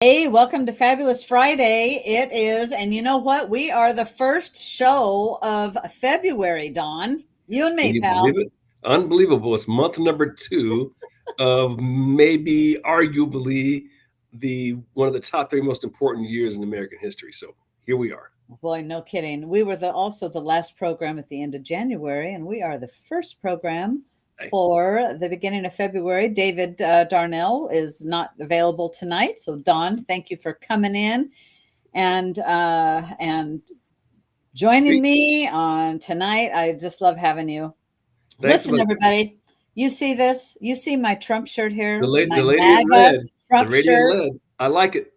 Hey, welcome to Fabulous Friday. It is, and you know what? We are the first show of February, Don. You and Can me, you believe pal. it? Unbelievable. It's month number two of maybe arguably the one of the top three most important years in American history. So here we are. Boy, no kidding. We were also the last program at the end of January, and we are the first program I, for the beginning of February. David Darnell is not available tonight, so Don, thank you for coming in and joining hey, me on tonight. I just love having you. thanks so Listen, much. everybody, you see this? You see my Trump shirt The, here? la- My the lady in MAGA red, the Trump lady in shirt. red. I like it.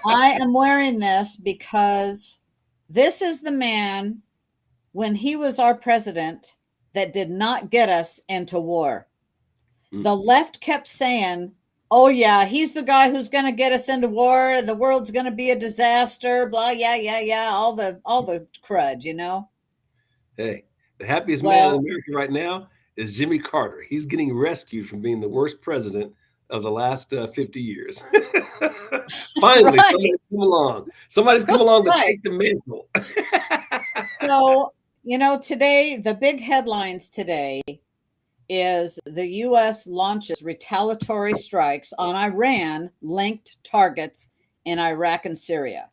I am wearing this because this is the man, when he was our president, that did not get us into war. Mm. The left kept saying, oh, yeah, he's the guy who's going to get us into war. The world's going to be a disaster, blah, yeah, yeah, yeah, all the crud, you know? Hey, the happiest man in Well, America right now is Jimmy Carter. He's getting rescued from being the worst president of the last 50 years. Finally, right, somebody's come along. Somebody's come along to right. take the mantle. So, today, the big headlines today is the U.S. launches retaliatory strikes on Iran linked targets in Iraq and Syria.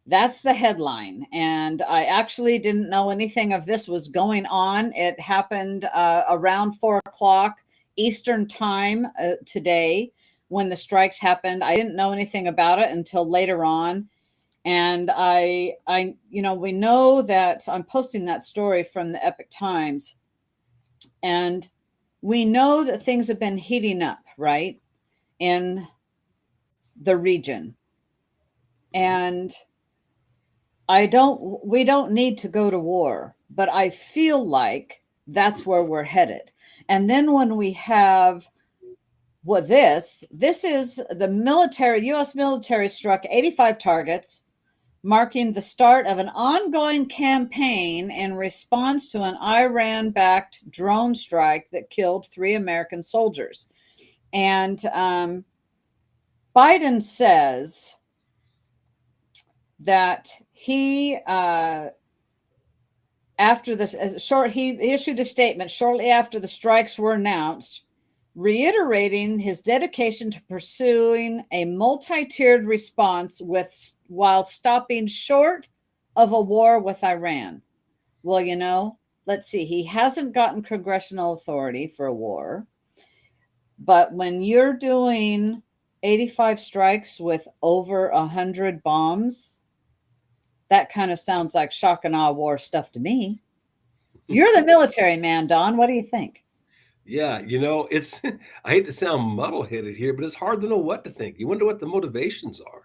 That's the headline. And I actually didn't know anything of this was going on. It happened around 4 o'clock Eastern time today when the strikes happened. I didn't know anything about it until later on. And we know that I'm posting that story from the Epic Times, and we know that things have been heating up, right, in the region. And we don't need to go to war, but I feel like that's where we're headed. And then when we have this is the US military struck 85 targets, marking the start of an ongoing campaign in response to an Iran-backed drone strike that killed 3 American soldiers. And Biden says that he issued a statement shortly after the strikes were announced, reiterating his dedication to pursuing a multi-tiered response while stopping short of a war with Iran. Well, let's see. He hasn't gotten congressional authority for a war, but when you're doing 85 strikes with over 100 bombs, that kind of sounds like shock and awe war stuff to me. You're the military man, Don. What do you think? Yeah, it's I hate to sound muddle-headed here, but it's hard to know what to think. You wonder what the motivations are.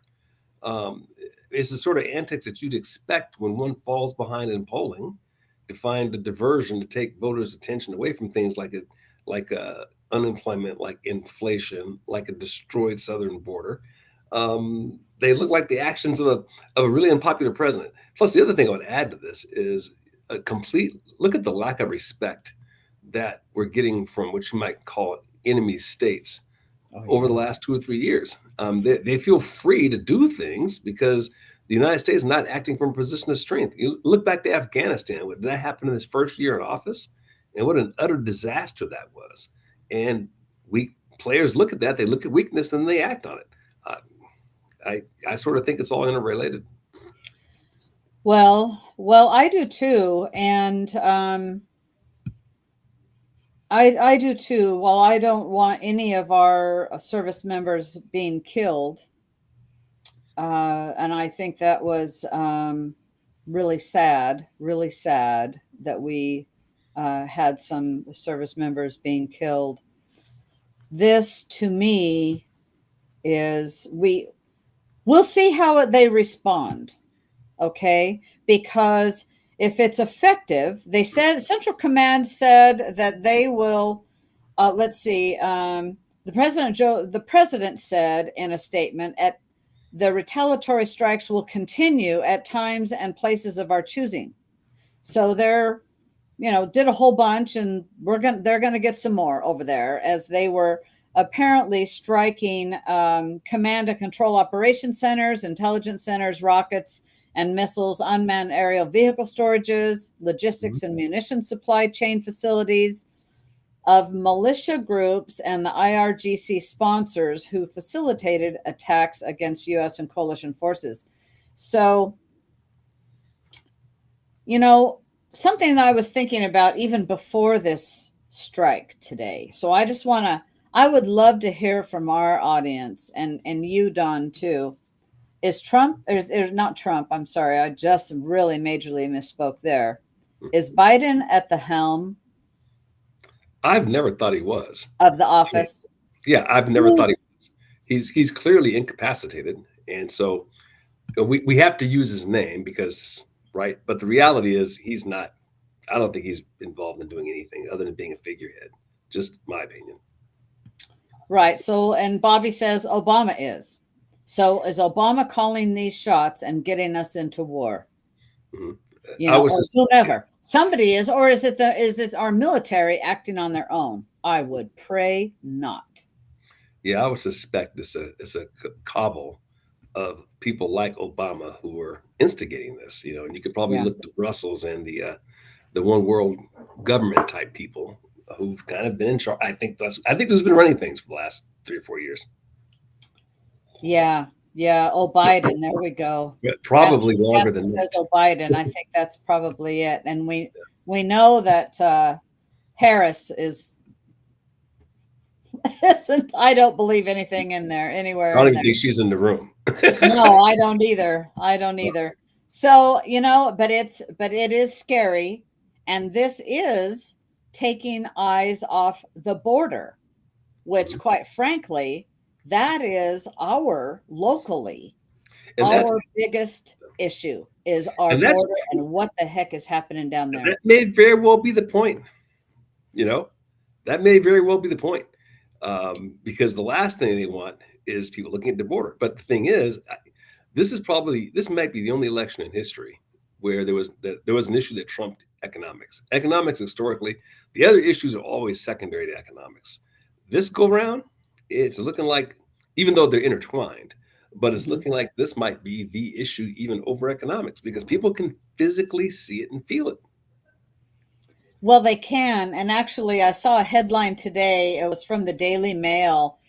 Um, it's the sort of antics that you'd expect when one falls behind in polling to find a diversion to take voters' attention away from things like unemployment, like inflation, like a destroyed southern border. They look like the actions of a really unpopular president. Plus, the other thing I would add to this is a complete look at the lack of respect that we're getting from what you might call enemy states Oh, over the yeah. last 2 or 3 years. They feel free to do things because the United States is not acting from a position of strength. You look back to Afghanistan. What did that happen in his first year in office? And what an utter disaster that was. And we players look at that, they look at weakness, and they act on it. Uh, I sort of think it's all interrelated. Well, I do too, and I do too. While I don't want any of our service members being killed, and I think that was really sad that we had some service members being killed. This to me is we'll see how they respond, okay? Because if it's effective, they said Central Command said that they will. Let's see. The president said in a statement at the retaliatory strikes will continue at times and places of our choosing. So did a whole bunch, and they're gonna get some more over there as they were apparently striking command and control operation centers, intelligence centers, rockets and missiles, unmanned aerial vehicle storages, Mhm. logistics and munition supply chain facilities of militia groups and the IRGC sponsors who facilitated attacks against US and coalition forces. So, you know, something that I was thinking about even before this strike today. So I would love to hear from our audience and you, Don, too. Is Trump, or not Trump, I'm sorry, I just really majorly misspoke there. Is Biden at the helm I've never thought he was. of the office? Yeah, I've never thought Who's he was. He's clearly incapacitated, and so we have to use his name because right. But the reality is he's not. I don't think he's involved in doing anything other than being a figurehead. Just my opinion. right? So, and Bobby says Obama is. So, is Obama calling these shots and getting us into war? Mhm. You I know, was or just whomever. Somebody is, or is it our military acting on their own? I would pray not. yeah. I would suspect it's a cabal of people like Obama who were instigating this. And you could probably Yeah. look to Brussels and the one world government type people who've kind of been in charge. I think who's been running things for the last 3 or 4 years. Yeah. Yeah. Oh, Biden. There we go. But That's probably longer it than says that. oh Biden. I think that's probably it. And we know that Harris is isn't. I don't believe anything in there I anywhere don't in even there. think she's in the room. No, I don't either. I don't either. So, but it is scary. And this is taking eyes off the border, which, Mhm. quite frankly, that is and that's our biggest issue is our and that's border and what the heck is happening down there. that may very well be the point. You know, that may very well be the point. Because the last thing they want is people looking at the border. But the thing is, this might be the only election in history where there was an issue that trumped economics. Economics historically, the other issues are always secondary to economics. This go round, it's looking like, even though they're intertwined, but it's Mhm. looking like this might be the issue even over economics because people can physically see it and feel it. Well, they can. And actually, I saw a headline today. It was from the Daily Mail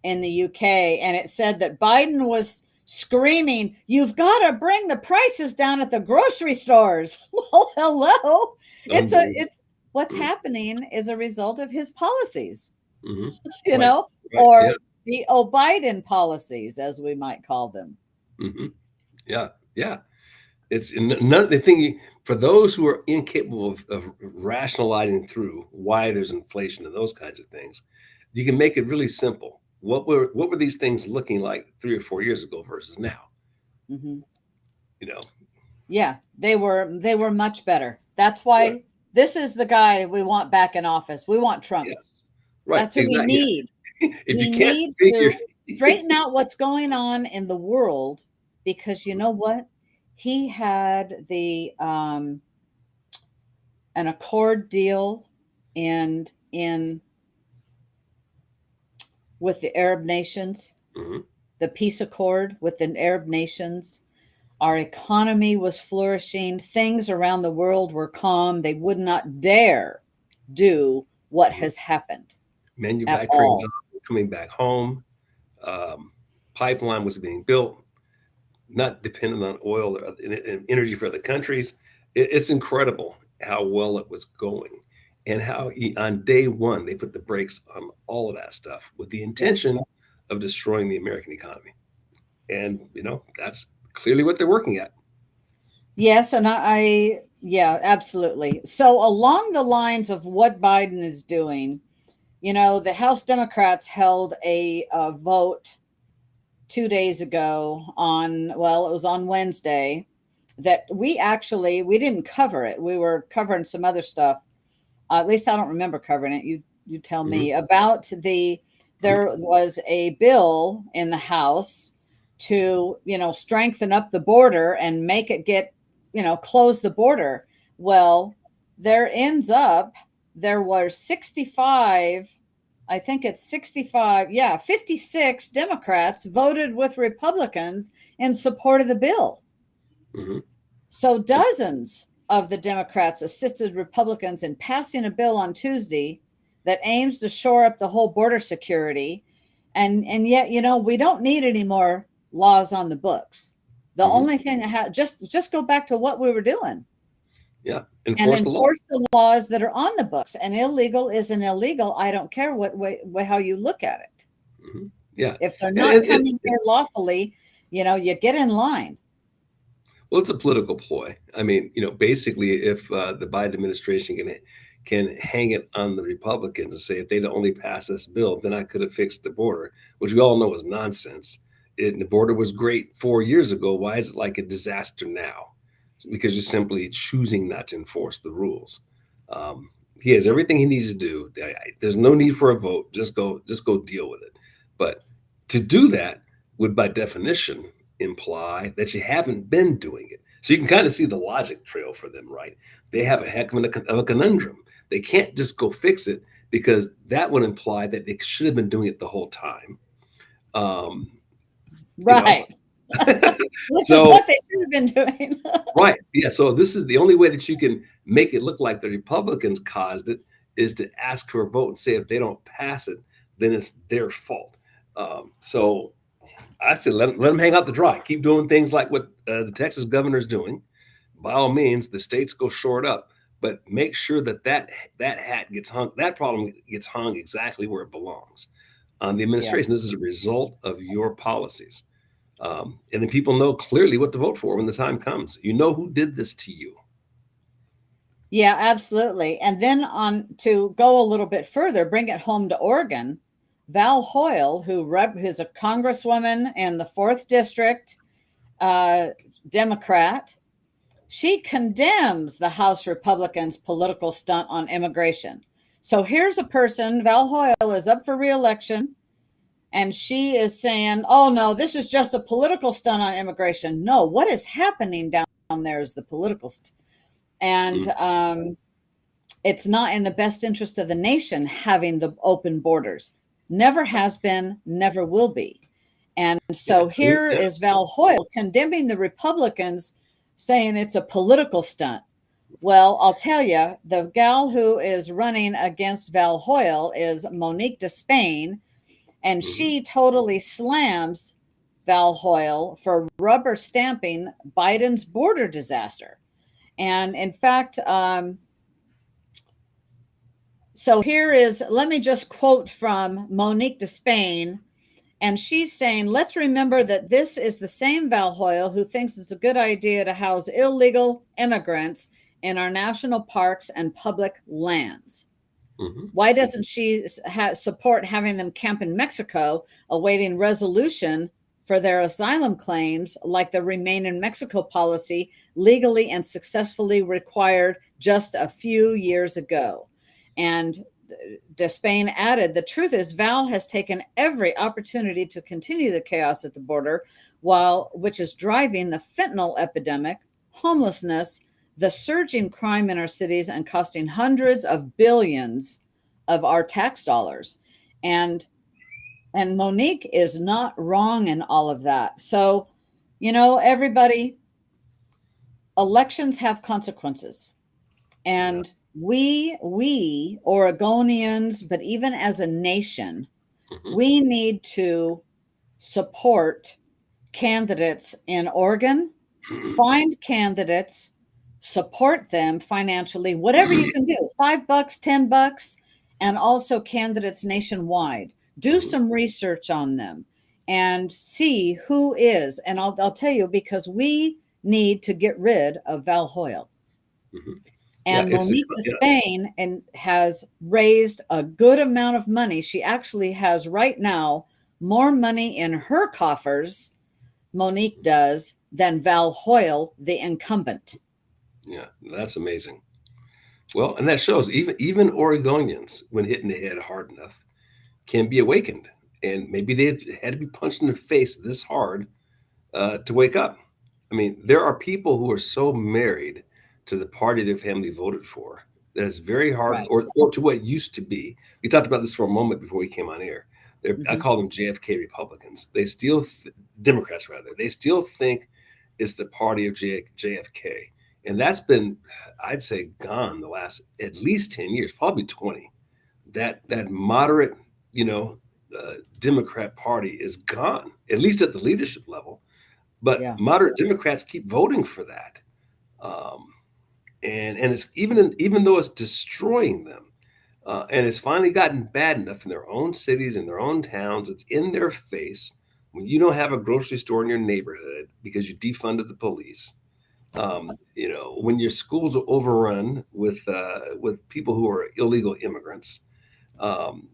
in the UK, and it said that Biden was screaming, "You've got to bring the prices down at the grocery stores." Well, hello. Unbelievable. It's what's happening is a result of his policies, Hmm. you Right. know, Right. Yeah. or the Biden policies, as we might call them. Hmm. Yeah. Yeah. It's none the thing for those who are incapable of rationalizing through why there's inflation and those kinds of things. You can make it really simple. What were these things looking like 3 or 4 years ago versus now? Hmm. You know, Yeah, they were much better. That's right? why this is the guy we want back in office. We want Trump. Yes, right, That's who we exactly. need. Yeah. If you We can't need figure, to straighten out what's going on in the world because you know what? He had the an accord deal in with the Arab nations, Mhm. the peace accord with the Arab nations. Our economy was flourishing. Things around the world were calm. They would not dare do what Mhm. has happened at Manufacturing all. jobs were coming back home. Um, Pipeline was being built, not dependent on oil and energy for other countries. It's incredible how well it was going and how on day one they put the brakes on all of that stuff with the Yeah. intention of destroying the American economy. And that's clearly what they're working at. Yes, and yeah, absolutely. So along the lines of what Biden is doing, the House Democrats held a vote 2 days ago well, it was on Wednesday that we didn't cover it. We were covering some other stuff. At least I don't remember covering it. You tell Mhm. me about there was a bill in the House to, strengthen up the border and make it close the border. Well, there were 65 I think it's 65, yeah, 56 Democrats voted with Republicans in support of the bill. Hmm. So dozens of the Democrats assisted Republicans in passing a bill on Tuesday that aims to shore up the whole border security. And yet, we don't need any more laws on the books. The Hmm. only thing just go back to what we were doing Yeah, and enforce the law. enforce the laws that are on the books. And illegal is an illegal. I don't care what way how you look at it. Hmm. Yeah, If they're and, not coming here lawfully, you get in line. well, it's a political ploy. I mean, basically, if the Biden administration can hang it on the Republicans and say if they'd only pass this bill, then I could have fixed the border, which we all know is nonsense. The border was great 4 years ago. Why is it like a disaster now? It's because you're simply choosing not to enforce the rules. Um, he has everything he needs to do. There's no need for a vote. Just go deal with it. But to do that would, by definition, imply that you haven't been doing it. So you can kind of see the logic trail for them, right? They have a heck of a conundrum. They can't just go fix it because that would imply that they should have been doing it the whole time. Um, you know, Right. Which is so what they should have been doing. right, yeah. So this is the only way that you can make it look like the Republicans caused it is to ask for a vote and say if they don't pass it, then it's their fault. So I said, let them hang out to dry. Keep doing things like what the Texas governor is doing. By all means, the states go short up, but make sure that hat gets hung. That problem gets hung exactly where it belongs on the Yeah. administration. This is a result of your policies, and then people know clearly what to vote for when the time comes. You know who did this to you. Yeah, absolutely. And then on to go a little bit further, bring it home to Oregon, Val Hoyle, who's a congresswoman in the 4th district, uh, Democrat, she condemns the House Republicans' political stunt on immigration. So here's a person, Val Hoyle is up for reelection, and she is saying, oh no, this is just a political stunt on immigration. No, what is happening down there is the political stunt. And Mm, it's not in the best interest of the nation having the open borders. Never has been, never will be. And yeah, so here yeah. is Val Hoyle condemning the Republicans, saying it's a political stunt. Well, I'll tell you, the gal who is running against Val Hoyle is Monique Despain, and Mhm. she totally slams Val Hoyle for rubber stamping Biden's border disaster. And in fact, so let me just quote from Monique Despain. And she's saying, let's remember that this is the same Val Hoyle who thinks it's a good idea to house illegal immigrants in our national parks and public lands. Mhm. Why doesn't she support having them camp in Mexico, awaiting resolution for their asylum claims, like the Remain in Mexico policy legally and successfully required just a few years ago? And Despain added, the truth is Val has taken every opportunity to continue the chaos at the border, which is driving the fentanyl epidemic, homelessness, the surging crime in our cities, and costing hundreds of billions of our tax dollars. And Monique is not wrong in all of that. So, everybody, elections have consequences. Yeah. And we Oregonians, but even as a nation, Mhm. we need to support candidates in Oregon, find candidates, support them financially, whatever you can do, $5, $10, and also candidates nationwide. Do Mhm. some research on them and see who is. And I'll tell you, because we need to get rid of Val Hoyle. Mhm. Yeah, And it's a Monique yeah. Despain and has raised a good amount of money. She actually has right now more money in her coffers, Monique does, than Val Hoyle, the incumbent. Yeah, that's amazing. Well, and that shows even Oregonians, when hit in the head hard enough, can be awakened, and maybe they had to be punched in the face this hard to wake up. I mean, there are people who are so married to the party their family voted for that is very hard, Right. or to what used to be. We talked about this for a moment before we came on air. I Mhm. call them JFK Republicans. They still, Democrats rather, they still think it's the party of JFK. And that's been, I'd say, gone the last at least 10 years, probably 20. That moderate, you know, Democrat Party is gone, at least at the leadership level. But Yeah. moderate Democrats keep voting for that. Um, and it's even though it's destroying them, and it's finally gotten bad enough in their own cities, in their own towns. It's in their face when you don't have a grocery store in your neighborhood because you defunded the police. When your schools are overrun with people who are illegal immigrants. Um,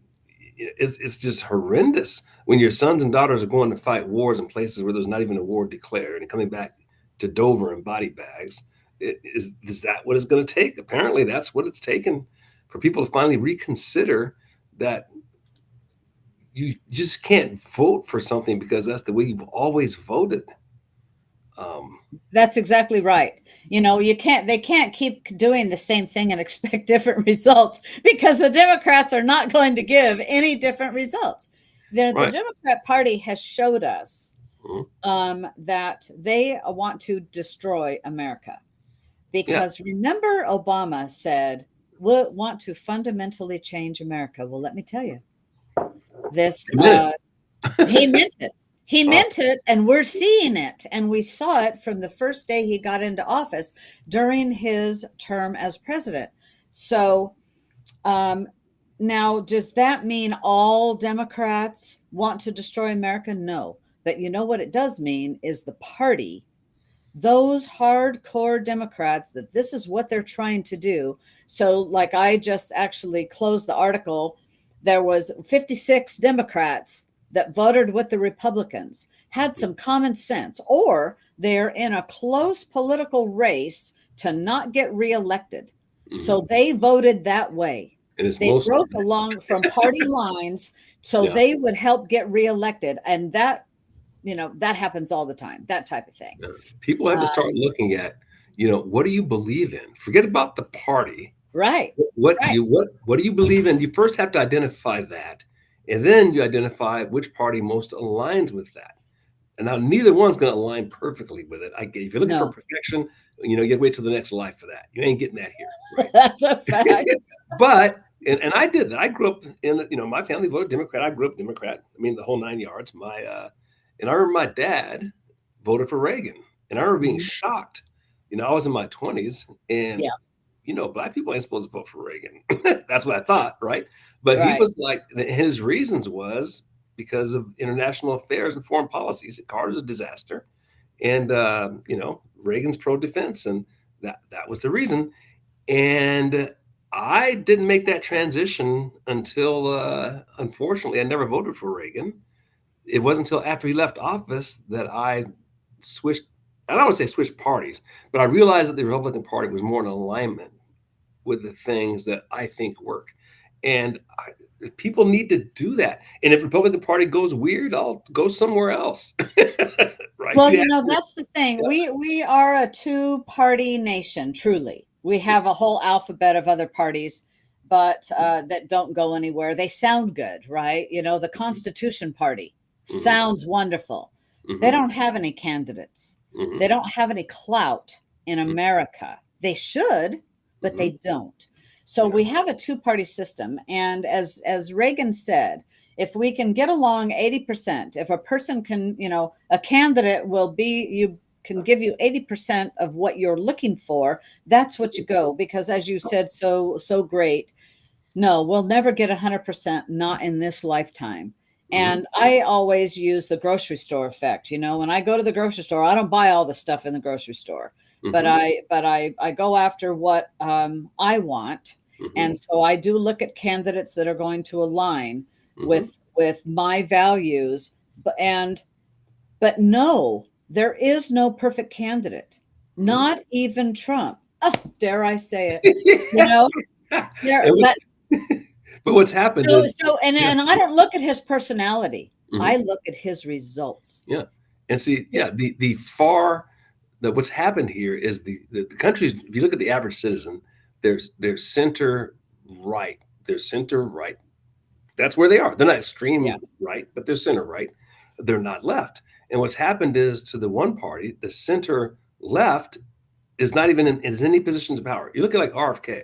it's just horrendous when your sons and daughters are going to fight wars in places where there's not even a war declared and coming back to Dover in body bags. Is that what it's going to take? Apparently, that's what it's taken for people to finally reconsider that you just can't vote for something because that's the way you've always voted. Um, That's exactly right. They can't keep doing the same thing and expect different results because the Democrats are not going to give any different results. The right. Democrat Party has showed us Mhm. that they want to destroy America Yeah. because remember, Obama said, we want to fundamentally change America. Well, let me tell you, this A minute. he meant it. He Uh, meant it, and we're seeing it. And we saw it from the first day he got into office during his term as president. So um, now, does that mean all Democrats want to destroy America? No. But you know what it does mean is the party, those hardcore Democrats, that this is what they're trying to do. So, like I just actually closed the article, there was 56 Democrats that voted with the Republicans, had some common sense, or they're in a close political race to not get reelected. mhm. So they voted that way. And it's They most, broke along from party lines so yeah. they would help get reelected. And that, that happens all the time, that type of thing. Yeah. People have to Uh, start looking at, what do you believe in? Forget about the party. right, right. What do you believe in? You first have to identify that, and then you identify which party most aligns with that. And now neither one's going to align perfectly with it. If you're looking for No, perfection, you got to wait till the next life for that. You ain't getting that here, right? that's a fact. But and I did that. I grew up in my family voted Democrat. I grew up Democrat. I mean the whole nine yards. And I remember my dad voted for Reagan, and I remember being Mhm. shocked. I was in my 20s, and Yeah, black people ain't supposed to vote for Reagan. That's what I thought, right? But he right. was like, his reasons was because of international affairs and foreign policies. Carter's a disaster, and Reagan's pro-defense, and that was the reason. And I didn't make that transition until, unfortunately, I never voted for Reagan. It wasn't until after he left office that I switched. I don't want to say switched parties, but I realized that the Republican Party was more in alignment with the things that I think work. And people need to do that. And if the Republican Party goes weird, I'll go somewhere else. Right? Well, You have to, that's the thing. yeah. We are a two-party nation, truly. We have a whole alphabet of other parties, but that don't go anywhere. They sound good, right? The Constitution Party Hmm. sounds wonderful. They Hmm. don't have any candidates. Hmm. They don't have any clout in America. They should, but Hmm. they don't. So Yeah. we have a two-party system, and as Reagan said, if we can get along 80%, if a person can, a candidate will be, you can give you 80% of what you're looking for, that's what you go. Because as you said, so great, no, we'll never get 100%, not in this lifetime. Hmm. And I always use the grocery store effect. When I go to the grocery store, I don't buy all the stuff in the grocery store, but Hmm. I go after what I want. Hmm. And so I do look at candidates that are going to align Hmm. with my values. But no, there is no perfect candidate, Hmm. not even Trump. Oh, dare I say it? You Yeah. know, there, And but but what's happened so is, so yeah. and I don't look at his personality. Mhm. I look at his results. Yeah. And see, Yeah. yeah, the far the what's happened here is the country's, if you look at the average citizen, they're center right. They're center right. That's where they are. They're not Yeah. extreme right, but they're center right. They're not left. And what's happened is to the one party, the center left is not even in is any positions of power. You look at like RFK,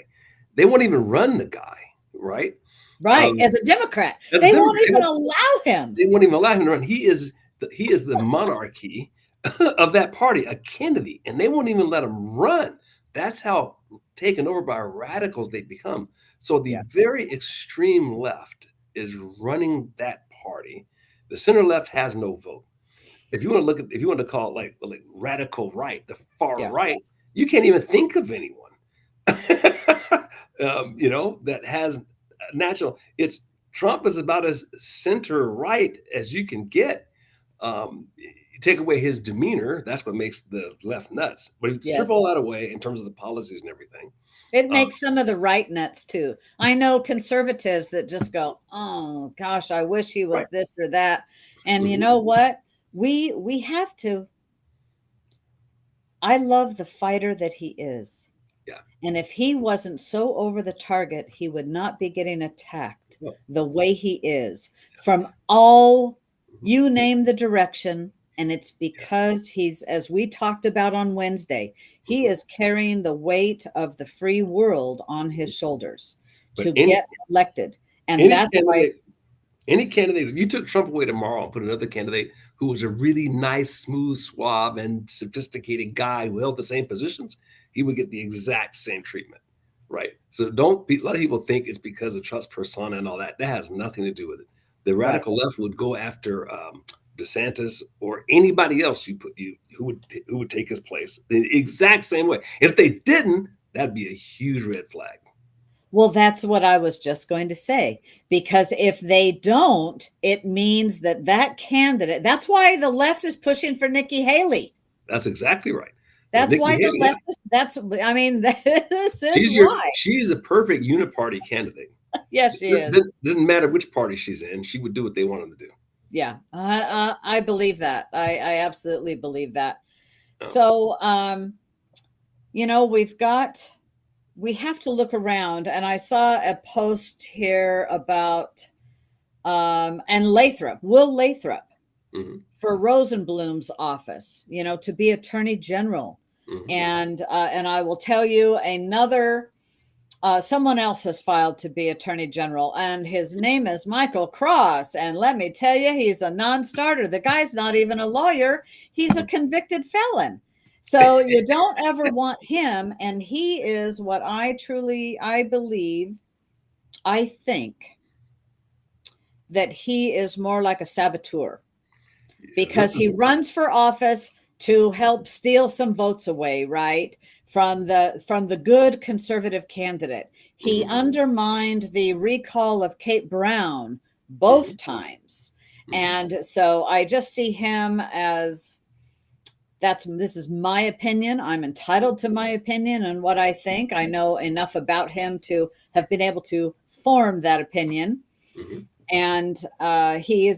they won't even run the guy, right? Right. Um, As a Democrat, as a they Democrat, won't even allow him. they won't even allow him to run. He is the monarchy of that party, a Kennedy, and they won't even let him run. That's how taken over by radicals they become. So the Yeah. very extreme left is running that party. The center left has no vote. If you want to look at, if you want to call it like radical right, the far Yeah. right, you can't even think of anyone, that has national. It's Trump is about as center right as you can get. You take away his demeanor, that's what makes the left nuts. But you strip Yes. all that away in terms of the policies and everything. It Um, makes some of the right nuts too. I know conservatives that just go, "Oh gosh, I wish he right. was this or that." And you Mhm. know what? We have to. I love the fighter that he is. Yeah. And if he wasn't so over the target, he would not be getting attacked Well, the way he is from all, mhm. you name the direction. And it's Yeah. because he's, as we talked about on Wednesday, he Mhm. is carrying the weight of the free world on his shoulders But to get elected. And any that's why, candidate Any candidate, if you took Trump away tomorrow and put another candidate who was a really nice, smooth, suave, and sophisticated guy who held the same positions, he would get the exact same treatment. Right. So don't be, a lot of people think it's because of Trump's persona and all that. That has nothing to do with it. The right. radical left would go after DeSantis or anybody else you who would take his place the exact same way. If they didn't, that'd be a huge red flag. Well, that's what I was just going to say. Because if they don't, it means that that candidate, that's why the left is pushing for Nikki Haley. That's exactly right. Because That's Nikki why the Haley, yeah, left is, that's, I mean, this is why. she's a perfect uniparty candidate. Yes, she is. Didn't matter which party she's in, she would do what they wanted to do. Yeah, I believe that. I absolutely believe that. Um, So, we have to look around. And I saw a post here about, and Will Lathrop mhm, for Rosenblum's office, to be attorney general. mhm, And I will tell you another, someone else has filed to be attorney general, and his name is Michael Cross. And let me tell you, he's a non-starter. The guy's not even a lawyer. He's a convicted felon. So you don't ever want him. And he is what I believe, I think that he is more like a saboteur, yeah, this because is he runs for office to help steal some votes away, right, from the good conservative candidate. He mhm, undermined the recall of Kate Brown mhm, both times. mhm, And so I just see him as, this is my opinion. I'm entitled to my opinion and what I think. I know enough about him to have been able to form that opinion. mhm. And he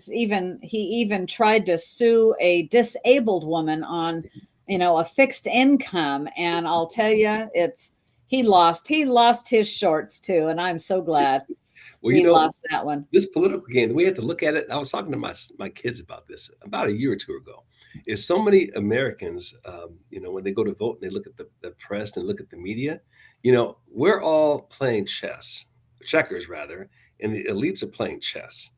even tried to sue a disabled woman on, a fixed income. And I'll tell you, he lost his shorts too, and I'm so glad Well, he lost that one. this political game, we have to look at it. I was talking to my kids about this about a year or two ago. Is so many Americans, when they go to vote and they look at the press and look at the media, we're all playing checkers rather, and the elites are playing chess,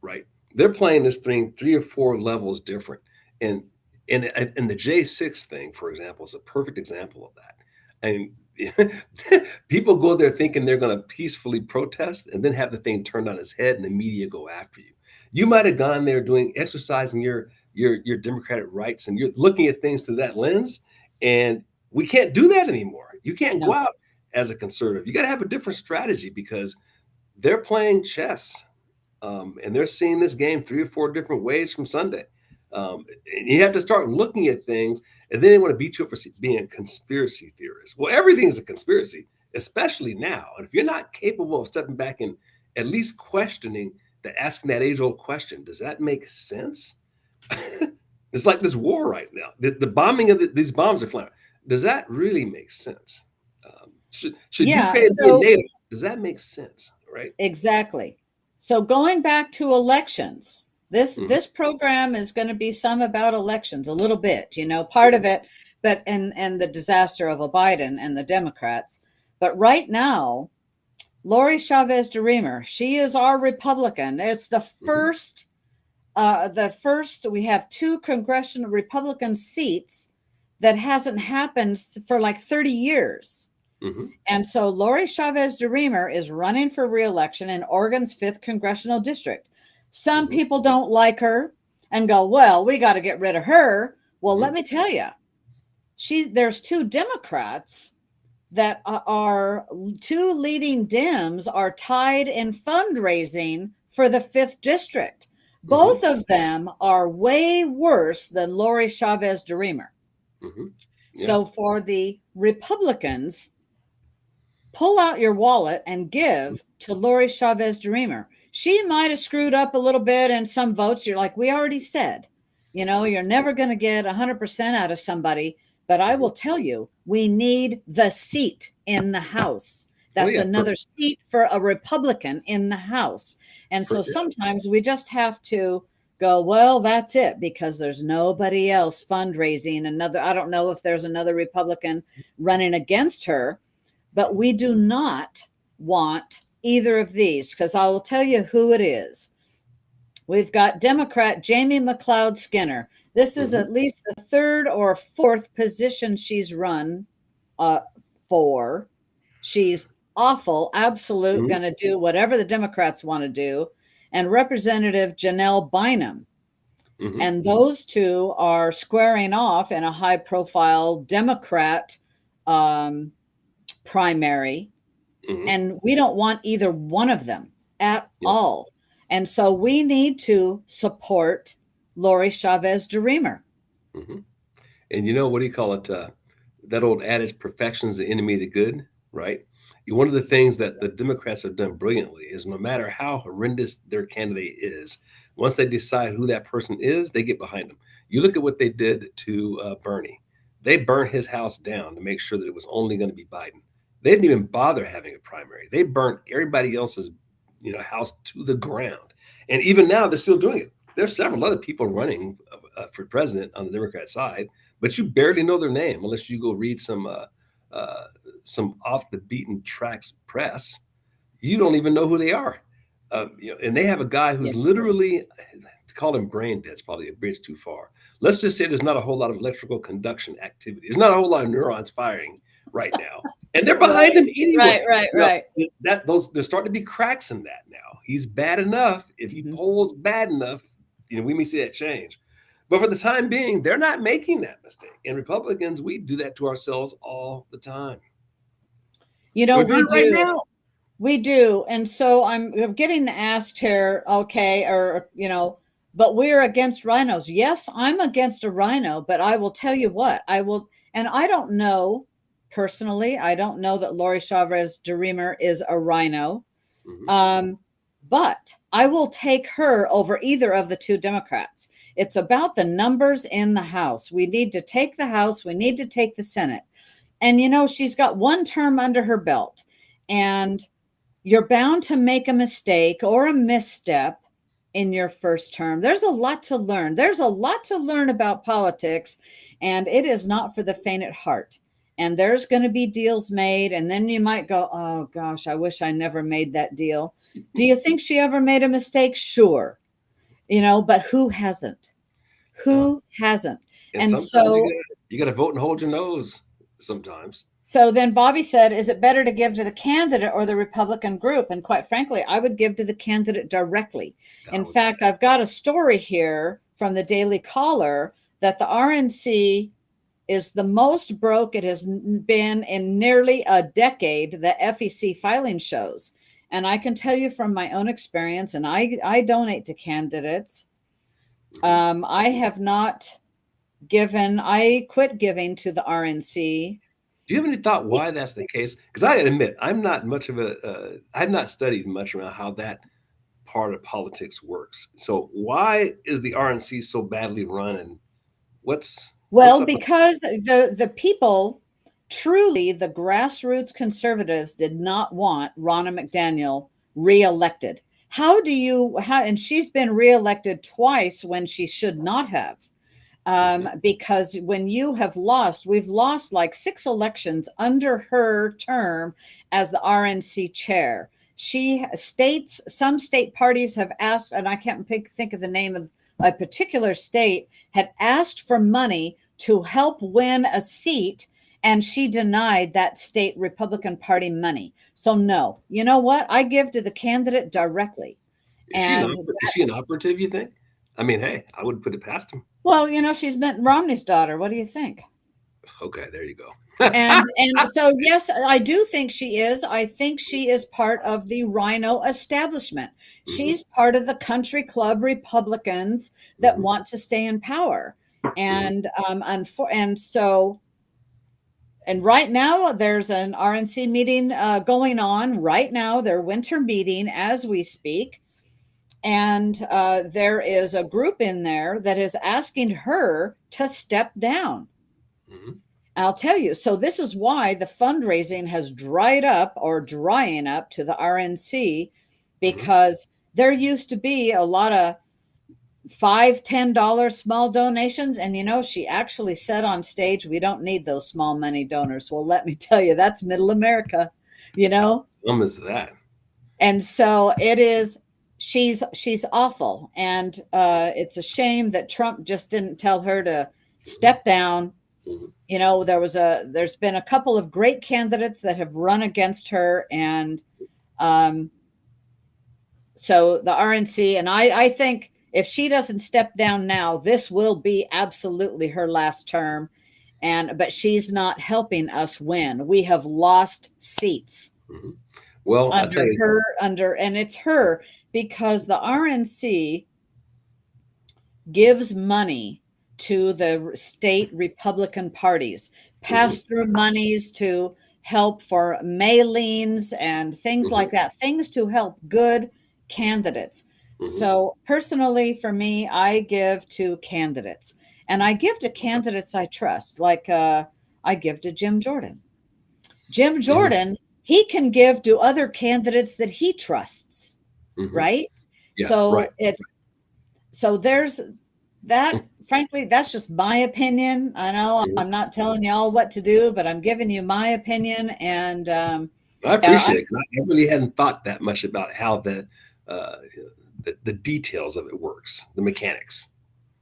right? They're playing this thing three or four levels different, and and the J6 thing, for example, is a perfect example of that. And people go there thinking they're going to peacefully protest, and then have the thing turned on its head, and the media go after you. You might have gone there doing exercising your democratic rights, and you're looking at things through that lens, and we can't do that anymore. You can't go No. out as a conservative. You got to have a different strategy because they're playing chess, and they're seeing this game three or four different ways from Sunday. And you have to start looking at things, and then they want to beat you up for being a conspiracy theorist. Well, everything is a conspiracy, especially now. And if you're not capable of stepping back and at least questioning asking that age-old question, does that make sense? It's like this war right now. The bombing of these bombs are flying. Does that really make sense? Should Yeah, Ukraine be in so NATO? Does that make sense? Right? exactly. So going back to elections, Hmm. this program is going to be some about elections, a little bit, part of it, but and the disaster of a Biden and the Democrats. But right now, Lori Chavez DeRemer, she is our Republican. It's Hmm. the first we have two congressional Republican seats that hasn't happened for like 30 years. Hmm. And so Lori Chavez DeRemer is running for reelection in Oregon's 5th congressional district. Some Hmm. people don't like her and go, well, we got to get rid of her. Well, Hmm. let me tell you, there's two Democrats that are two leading Dems are tied in fundraising for the 5th district. Hmm. Both of them are way worse than Lori Chavez DeRemer. Hmm. Yeah. So for the Republicans, pull out your wallet and give to Lori Chavez DeRemer. She might have screwed up a little bit in some votes. You're like, we already said, you're never going to get 100% out of somebody. But I Hmm. will tell you, we need the seat in the House. Oh That's yeah, another seat for a Republican in the House. And so yeah. sometimes we just have to go, well, that's it, because there's nobody else fundraising. I don't know if there's another Republican running against her, but we do not want either of these, because I will tell you who it is. We've got Democrat Jamie McLeod Skinner. This is Hmm. at least the third or fourth position she's run uh, for. She's awful, absolute, Hmm. going to do whatever the Democrats want to do. And Representative Janelle Bynum. Hmm. And those two are squaring off in a high profile Democrat um, primary, Hmm. and we don't want either one of them at Yeah. all. And so we need to support Lori Chavez DeRemer. Hmm. And you know, what do you call it? That old adage, perfection is the enemy of the good, right? One of the things that the Democrats have done brilliantly is no matter how horrendous their candidate is, once they decide who that person is, they get behind them. You look at what they did to Bernie. They burnt his house down to make sure that it was only going to be Biden. They didn't even bother having a primary. They burnt everybody else's, house to the ground. And even now, they're still doing it. There's several other people running for president on the Democrat side, but you barely know their name unless you go read uh, some off the beaten tracks press. You don't even know who they are. And they have a guy Yeah. who's literally, to call him brain dead is probably a bridge too far. Let's just say there's not a whole lot of electrical conduction activity. There's not a whole lot of neurons firing right now, and they're behind him Right, right, anyway. right, You right. know, that those there's starting to be cracks in that now. He's bad enough. If he Mhm. polls bad enough, we may see that change. But for the time being, they're not making that mistake. And Republicans, we do that to ourselves all the time. We're doing We it right do. now. We do. And so I'm getting the asked here, okay, but we're against rhinos. Yes, I'm against a rhino, but I will tell you what, and I don't know personally, I don't know that Lori Chavez DeRemer is a rhino. Hmm. Um, but I will take her over either of the two Democrats. It's about the numbers in the House. We need to take the House, we need to take the Senate. And she's got one term under her belt. And you're bound to make a mistake or a misstep in your first term. There's a lot to learn. There's a lot to learn about politics, and it is not for the faint at heart. And there's going to be deals made, and then you might go, oh gosh, I wish I never made that deal. Do you think she ever made a mistake? Sure. But who hasn't? Yeah. Who hasn't? And And sometimes so you gotta vote and hold your nose. Sometimes. So then Bobby said, is it better to give to the candidate or the Republican group? And quite frankly, I would give to the candidate directly. I In would say. fact, I've got a story here from the Daily Caller that the RNC is the most broke it has been in nearly a decade, the FEC filing shows. And I can tell you from my own experience, and I donate to candidates. Mhm. I have not I quit giving to the RNC. Do you have any thought why that's the case? Because I admit I'm not much of a. I've not studied much around how that part of politics works. So why is the RNC so badly run, and what's Well, up? because the people truly, the grassroots conservatives did not want Ronna McDaniel reelected. How do you, how, and she's been reelected twice when she should not have. Mhm. Because when you have lost, we've lost like 6 elections under her term as the RNC chair. She states, some state parties have asked, and I can't think of the name of a particular state, had asked for money to help win a seat, and she denied that state Republican Party money. So, no, you know what? I give to the candidate directly. And Is she an operative, you think? I mean, hey, I wouldn't put it past him. well, she's Mitt Romney's daughter. What do you think? Okay, there you go. And so yes, I do think she is. I think she is part of the Rhino establishment. Mhm, She's part of the country club Republicans that mhm, want to stay in power. mhm, And so and right now there's an RNC meeting going on right now, their winter meeting as we speak. And there is a group in there that is asking her to step down. mhm, I'll tell you. So this is why the fundraising has dried up or drying up to the RNC, mhm. because there used to be a lot of $5, $10 small donations. And she actually said on stage, we don't need those small money donors. Well, let me tell you, that's middle America, you How know? dumb is that? And so it is, she's awful. And it's a shame that Trump just didn't tell her to Mhm, step down. mhm, There's been a couple of great candidates that have run against her, and um, so the RNC, and I think if she doesn't step down now, this will be absolutely her last term. And but she's not helping us win. We have lost seats mhm. Well, I tell under you, her, and it's her, because the RNC gives money to the state Republican parties, mhm, pass through monies to help for mailings and things mhm, like that, things to help good candidates. mhm, So, personally, for me, I give to candidates, and I give to candidates I trust, like I give to Jim Jordan. Jim mhm, Jordan, he can give to other candidates that he trusts, mhm. right? Yeah, right. So there's that. Frankly, that's just my opinion. I know Mhm. I'm not telling y'all what to do, but I'm giving you my opinion. And I yeah, appreciate it 'cause I really hadn't thought that much about how uh, the details of it works, the mechanics.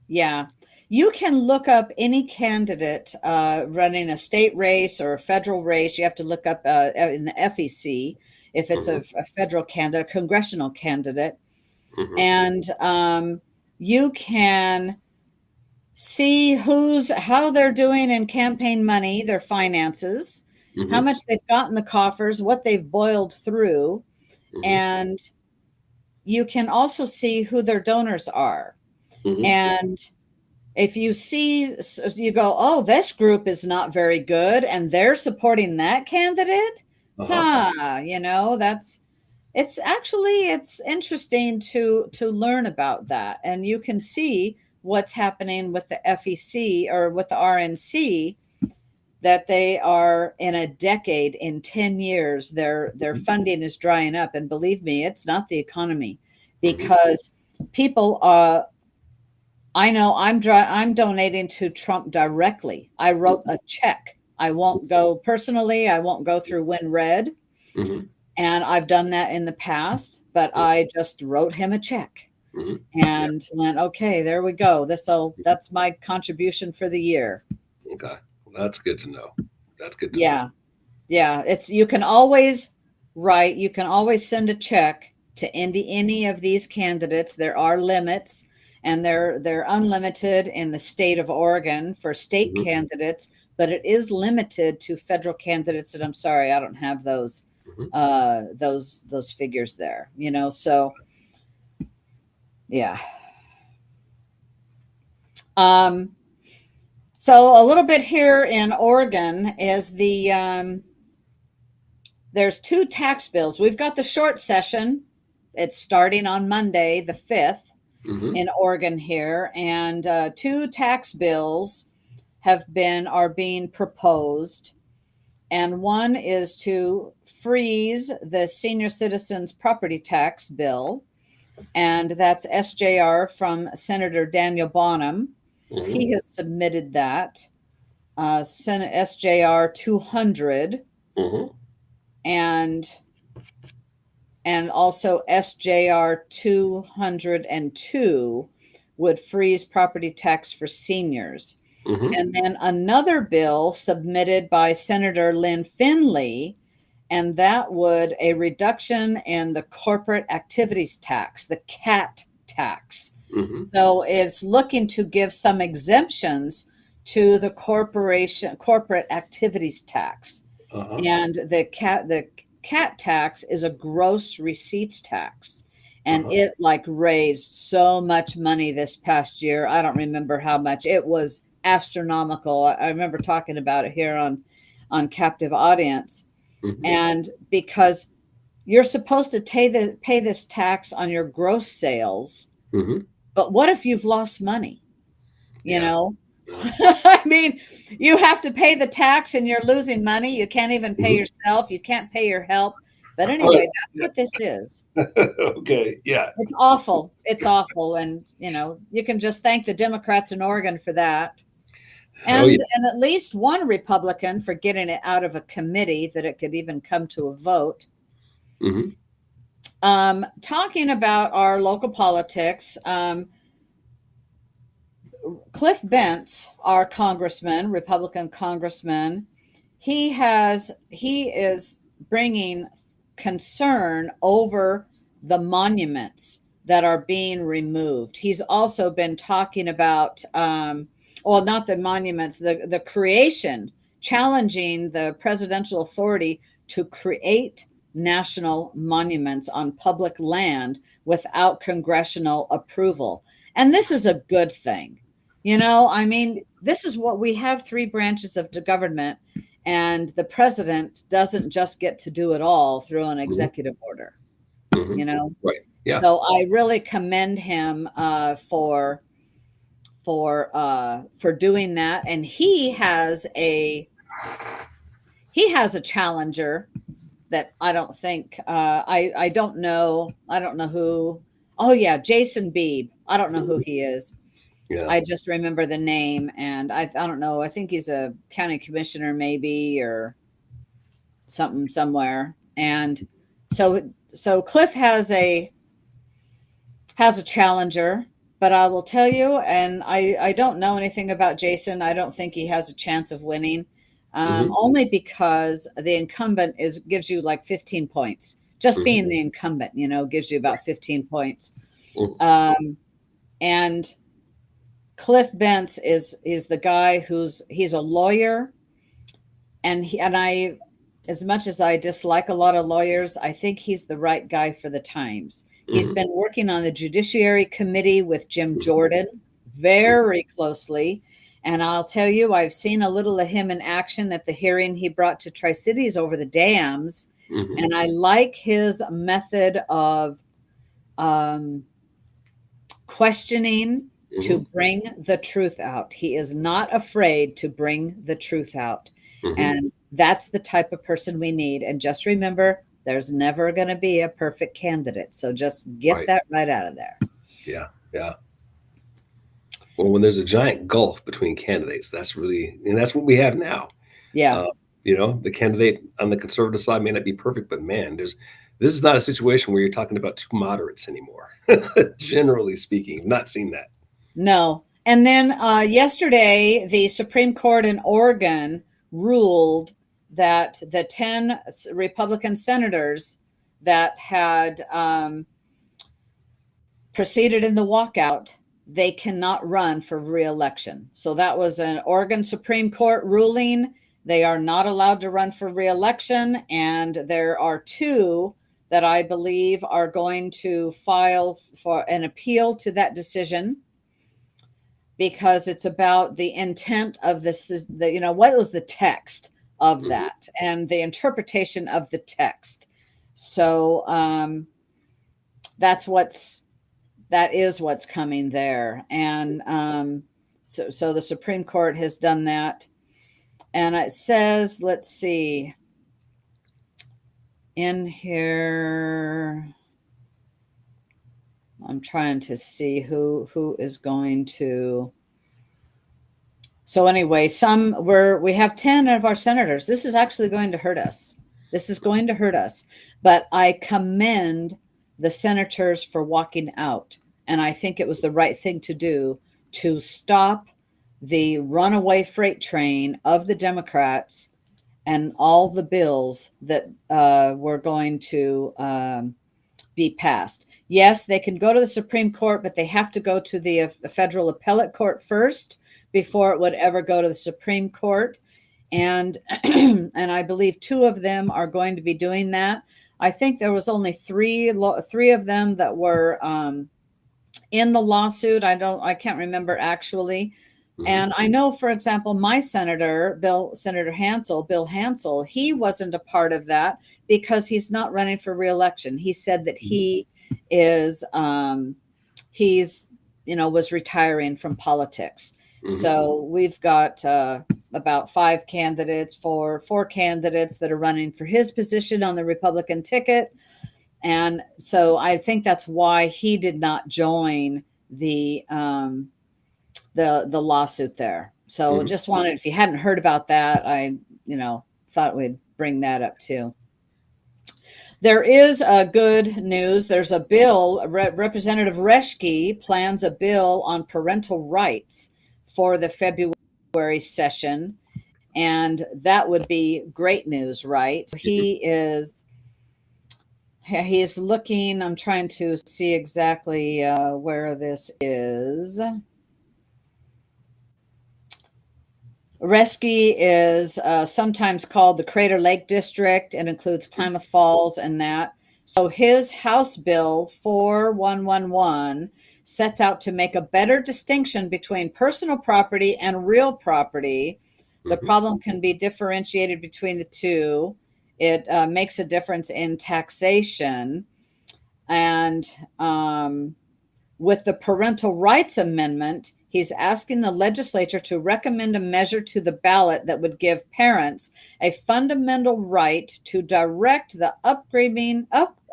yeah, you can look up any candidate running a state race or a federal race. You have to look up in the FEC if it's Mhm, a federal candidate, a congressional candidate, mhm, and you can see how they're doing in campaign money, their finances, how mhm, much they've got in the coffers, what they've boiled through, mhm, and you can also see who their donors are. mhm, And if you see, you go, oh, this group is not very good, and they're supporting that candidate. uh-huh, That's it's interesting to learn about that, and you can see what's happening with the FEC or with the RNC, that they are in a decade, in 10 years, their mhm, funding is drying up. And believe me, it's not the economy, mhm, because people I know I'm donating to Trump directly. I wrote a check. I won't go personally, I won't go through WinRed, mhm, and I've done that in the past, but mhm, I just wrote him a check mhm. Yeah, and went, okay, there we go. That's my contribution for the year. okay. Well, that's good to know. That's good to know. Yeah. Yeah. You can always write, you can always send a check to any of these candidates. There are limits, and they're unlimited in the state of Oregon for state Mhm, candidates, but it is limited to federal candidates. And I'm sorry, I don't have mhm. those figures there, so yeah. Um, so a little bit here in Oregon is there's 2 tax bills. We've got the short session. It's starting on Monday, the 5th, Mhm, in Oregon here, and 2 tax bills are being proposed. and one is to freeze the senior citizens property tax bill, and that's SJR from Senator Daniel Bonham. Hmm. He has submitted that. Senate SJR 200, Hmm. and also SJR 202 would freeze property tax for seniors. Hmm. And then another bill submitted by Senator Lynn Finley, and that would a reduction in the corporate activities tax, the CAT tax. Hmm. So it's looking to give some exemptions to the corporate activities tax. Uh-huh. And the CAT tax is a gross receipts tax. And Uh-huh. it like raised so much money this past year. I don't remember how much. It was astronomical. I remember talking about it here on Captive Audience. Hmm. And because you're supposed to pay this tax on your gross sales, Hmm. but what if you've lost money? You Yeah. know, Yeah. I mean, you have to pay the tax and you're losing money. You can't even pay Hmm. yourself. You can't pay your help. But Right. anyway, that's Yeah. what this is. Okay. Yeah. It's awful. It's awful. And, you can just thank the Democrats in Oregon for that. Oh yeah. And at least one Republican for getting it out of a committee that it could even come to a vote. Hmm. Talking about our local politics, Cliff Bentz, our congressman, Republican congressman, he is bringing concern over the monuments that are being removed. He's also been talking about, well, not the monuments, the creation, challenging the presidential authority to create national monuments on public land without congressional approval. And this is a good thing. I mean, this is what we have: three branches of the government, and the president doesn't just get to do it all through an Hmm. executive order, Hmm. you know? Right. Yeah. So I really commend him for doing that. And he has a challenger that I don't think I don't know who. Oh yeah, Jason Beebe. I don't know who Mhm. he is. Yeah. I just remember the name, and I don't know. I think he's a county commissioner, maybe, or something somewhere. And so Cliff has a challenger, but I will tell you, and I don't know anything about Jason. I don't think he has a chance of winning, Hmm. only because the incumbent gives you like 15 points. Just Hmm. being the incumbent, gives you about 15 points. Hmm. Um, and Cliff Bentz is the guy he's a lawyer, and as much as I dislike a lot of lawyers, I think he's the right guy for the times. He's Hmm. been working on the Judiciary Committee with Jim Hmm. Jordan very closely. And I'll tell you, I've seen a little of him in action at the hearing he brought to Tri Cities over the dams. Hmm. And I like his method of um, questioning to Hmm. bring the truth out. He is not afraid to bring the truth out. Hmm. And that's the type of person we need. And just remember, there's never going to be a perfect candidate. So just get Right. that right out of there. Yeah. Yeah. Well, when there's a giant gulf between candidates, and that's what we have now. Yeah. Uh, the candidate on the conservative side may not be perfect, but man, this is not a situation where you're talking about two moderates anymore. Generally speaking, I've not seen that. No. And then yesterday, the Supreme Court in Oregon ruled that the 10 Republican senators that had proceeded in the walkout, they cannot run for reelection. So that was an Oregon Supreme Court ruling. They are not allowed to run for reelection. And there are two that I believe are going to file for an appeal to that decision, because it's about the intent of this, what was the text of Hmm. that and the interpretation of the text. So that's what's that is what's coming there. And so the Supreme Court has done that. And it says, let's see, in here, I'm trying to see who is going to. So anyway, we have 10 of our senators. This is actually going to hurt us. This is going to hurt us. But I commend the senators for walking out. And I think it was the right thing to do to stop the runaway freight train of the Democrats and all the bills that were going to be passed. Yes, they can go to the Supreme Court, but they have to go to the federal appellate court first before it would ever go to the Supreme Court. And and I believe two of them are going to be doing that. I think there was only three of them that were in the lawsuit. I can't remember actually. And I know, for example, my Senator Bill Hansel, he wasn't a part of that because he's not running for reelection. He said that he is, was retiring from politics. So we've got about four candidates that are running for his position on the Republican ticket. And so I think that's why he did not join the lawsuit there. So just wanted, if you hadn't heard about that, I thought we'd bring that up too. There is a good news. There's a bill. Representative Reschke plans a bill on parental rights for the February session, and that would be great news, right? He's looking. I'm trying to see exactly where this is. Reschke is sometimes called the Crater Lake District and includes Klamath Falls and that. So his House Bill 4111 sets out to make a better distinction between personal property and real property. The problem can be differentiated between the two. It makes a difference in taxation. And with the Parental Rights Amendment, he's asking the legislature to recommend a measure to the ballot that would give parents a fundamental right to direct the upbringing.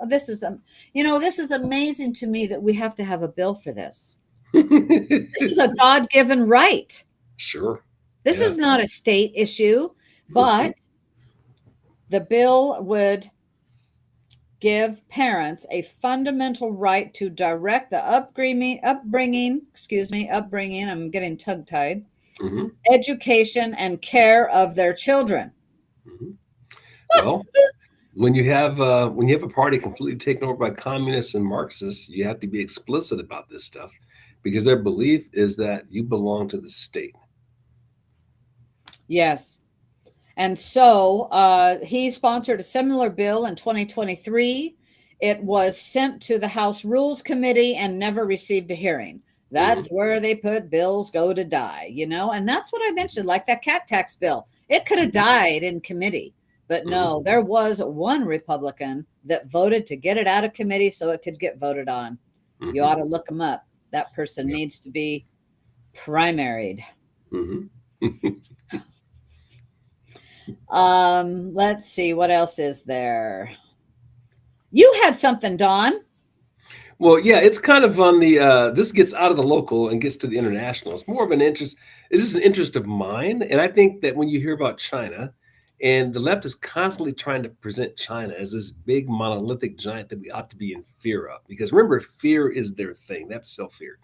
This is amazing to me that we have to have a bill for this. This is a God-given right. Sure. This is not a state issue, but the bill would give parents a fundamental right to direct the upbringing, I'm getting tongue-tied, education and care of their children. Well, when you have a party completely taken over by communists and Marxists, you have to be explicit about this stuff because their belief is that you belong to the state. Yes. And so he sponsored a similar bill in 2023. It was sent to the House Rules Committee and never received a hearing. That's where they put bills go to die, and that's what I mentioned, like that cat tax bill. It could have died in committee, but no, there was one Republican that voted to get it out of committee so it could get voted on. You ought to look him up. That person needs to be primaried. Let's see, what else is there? You had something, Don. Well, yeah, it's kind of on the this gets out of the local and gets to the international. It's more of an interest. It's just an interest of mine. And I think that when you hear about China, and the left is constantly trying to present China as this big monolithic giant that we ought to be in fear of. Because remember, fear is their thing. That's self-fear.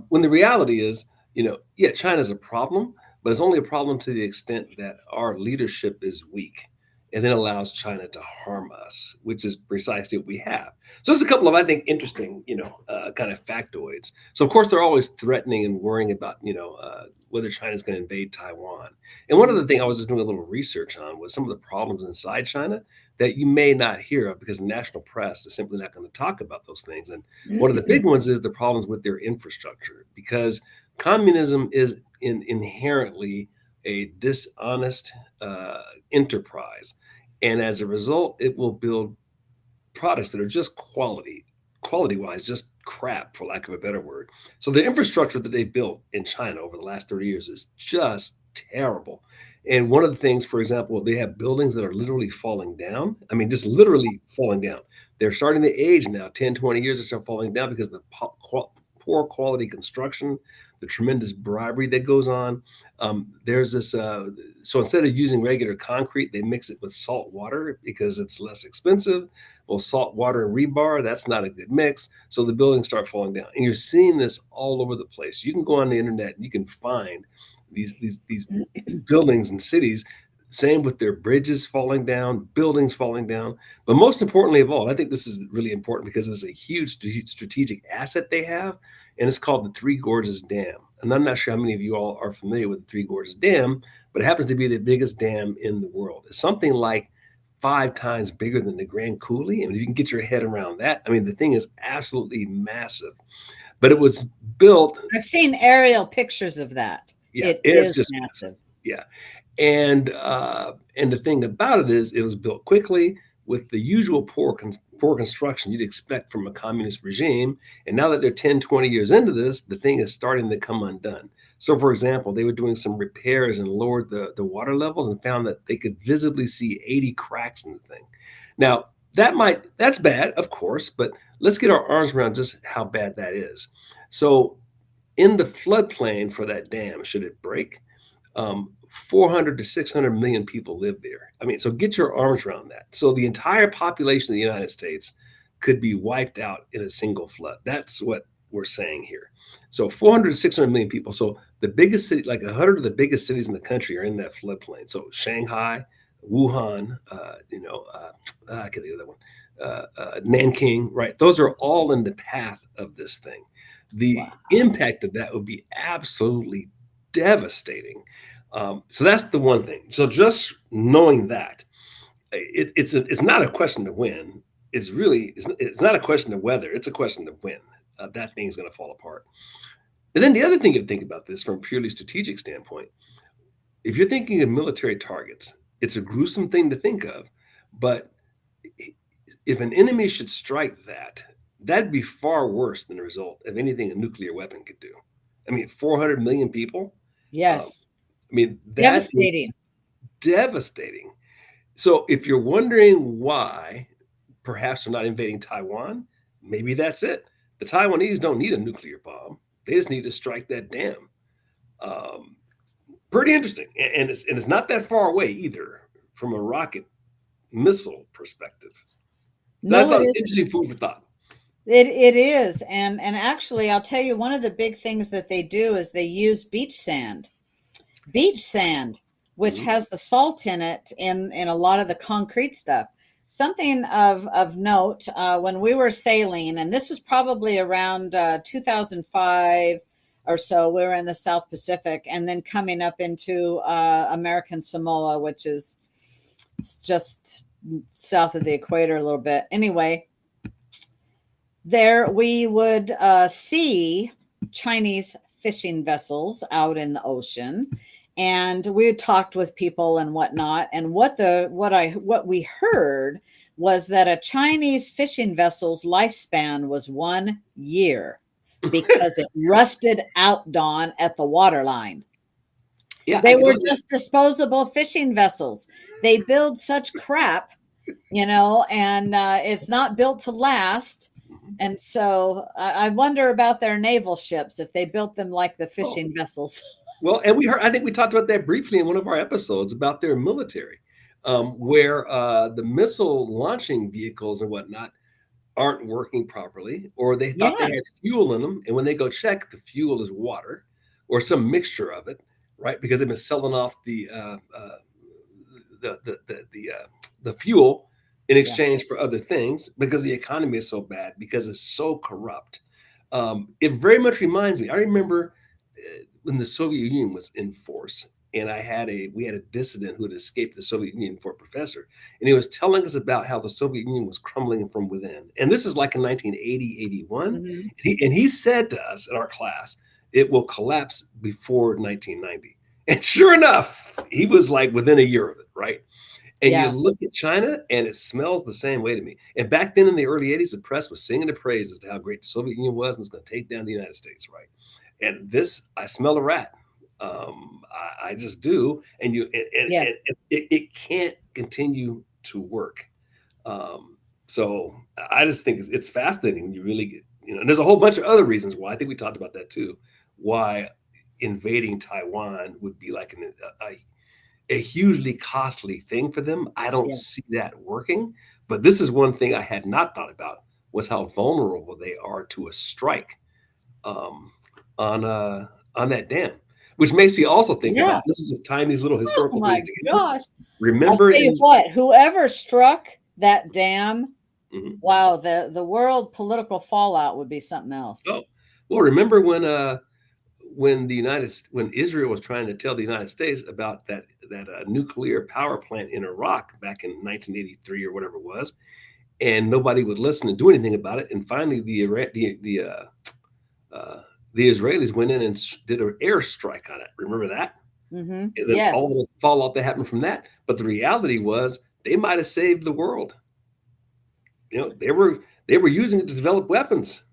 When the reality is, China's a problem, but it's only a problem to the extent that our leadership is weak and then allows China to harm us, which is precisely what we have. So there's a couple of, I think, interesting, kind of factoids. So of course they're always threatening and worrying about, whether China's going to invade Taiwan. And one of the things I was just doing a little research on was some of the problems inside China that you may not hear of because the national press is simply not going to talk about those things. And one of the big ones is the problems with their infrastructure, because communism is inherently a dishonest enterprise. And as a result, it will build products that are just quality-wise, just crap, for lack of a better word. So the infrastructure that they built in China over the last 30 years is just terrible. And one of the things, for example, they have buildings that are literally falling down. I mean, just literally falling down. They're starting to age now, 10, 20 years, they start falling down because of the poor quality construction, the tremendous bribery that goes on. There's this, so instead of using regular concrete, they mix it with salt water because it's less expensive. Well, salt water and rebar, that's not a good mix. So the buildings start falling down. And you're seeing this all over the place. You can go on the internet and you can find these buildings and cities. Same with their bridges falling down, buildings falling down. But most importantly of all, I think this is really important because it's a huge strategic asset they have, and it's called the Three Gorges Dam. And I'm not sure how many of you all are familiar with the Three Gorges Dam, but it happens to be the biggest dam in the world. It's something like 5 times bigger than the Grand Coulee. And if you can get your head around that, I mean, the thing is absolutely massive. But it was built. I've seen aerial pictures of that. Yeah, It it's is just massive. yeah. And the thing about it is, it was built quickly with the usual poor construction you'd expect from a communist regime. And now that they're 10, 20 years into this, the thing is starting to come undone. So, for example, they were doing some repairs and lowered the water levels and found that they could visibly see 80 cracks in the thing. Now, that's bad, of course, but let's get our arms around just how bad that is. So, in the floodplain for that dam, should it break, 400 to 600 million people live there. I mean, so get your arms around that. So the entire population of the United States could be wiped out in a single flood. That's what we're saying here. So 400 to 600 million people. So the biggest city, like 100 of the biggest cities in the country, are in that floodplain. So Shanghai, Wuhan, I can't think of that one, Nanking, right? Those are all in the path of this thing. The impact of that would be absolutely devastating. So that's the one thing. So just knowing that, it's not a question of when. It's not a question of whether. It's a question of when that thing is going to fall apart. And then the other thing you think about this from a purely strategic standpoint, if you're thinking of military targets, it's a gruesome thing to think of, but if an enemy should strike that, that'd be far worse than the result of anything a nuclear weapon could do. I mean, 400 million people. Yes. I mean, that's Devastating. devastating. So if you're wondering why perhaps they're not invading Taiwan, maybe that's it. The Taiwanese don't need a nuclear bomb. They just need to strike that dam. Pretty interesting. And it's not that far away either from a rocket missile perspective. That's No, it not isn't. interesting food for thought. It is. And actually, I'll tell you, one of the big things that they do is they use beach sand, which Mhm. has the salt in it in a lot of the concrete stuff. Something of note, when we were sailing, and this is probably around 2005 or so, we were in the South Pacific, and then coming up into American Samoa, which is just south of the equator a little bit. Anyway, there we would see Chinese fishing vessels out in the ocean, and we had talked with people and whatnot. And what we heard was that a Chinese fishing vessel's lifespan was 1 year because it rusted out, Don, at the waterline. Yeah, I They can were look at just disposable fishing vessels. They build such crap, and it's not built to last. Mhm. And so I wonder about their naval ships, if they built them like the Oh, fishing vessels. well, and I think we talked about that briefly in one of our episodes about their military, where the missile launching vehicles and whatnot aren't working properly, or they thought they Yeah, had fuel in them, and when they go check, the fuel is water or some mixture of it, right? Because they've been selling off the fuel in yeah. exchange for other things because the economy is so bad, because it's so corrupt. It very much reminds me. I remember when the Soviet Union was in force, and we had a dissident who had escaped the Soviet Union for a professor, and he was telling us about how the Soviet Union was crumbling from within. And this is like in 1980, 81. Mhm. And he said to us in our class, it will collapse before 1990. And sure enough, he was like within a year of it, right? And you Yeah. look at China, and it smells the same way to me. And back then in the early 80s, the press was singing the praises as to how great the Soviet Union was and it's going to take down the United States, right? And this, I smell a rat. I just do, and Yes. it can't continue to work. Um, so I just think it's fascinating when you really get, and there's a whole bunch of other reasons why. I think we talked about that too. Why invading Taiwan would be like a hugely costly thing for them. I don't Yeah. see that working. But this is one thing I had not thought about was how vulnerable they are to a strike um, on that dam, which makes me also think Yeah. about this is just tying these little Oh historical my things together. gosh. I'll Remember tell you in what, whoever struck that dam, mhm. wow, the world political fallout would be something else. Oh, well, remember when when Israel was trying to tell the United States about that nuclear power plant in Iraq back in 1983 or whatever it was, and nobody would listen and do anything about it, and finally uh, the Israelis went in and did an airstrike on it. Remember that? Hmm. And then all Yes. the fallout that happened from that. But the reality was they might have saved the world. They were using it to develop weapons.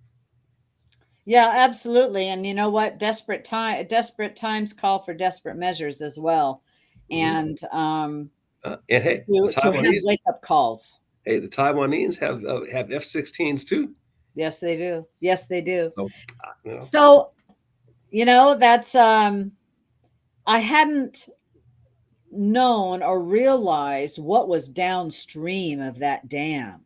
Yeah, absolutely. And you know what? Desperate times call for desperate measures as well. Mhm. And And hey, to have wake up calls. The Taiwanese have F-16s too. Yes, they do. Yes, they do. So you know, So, that's I hadn't known or realized what was downstream of that dam.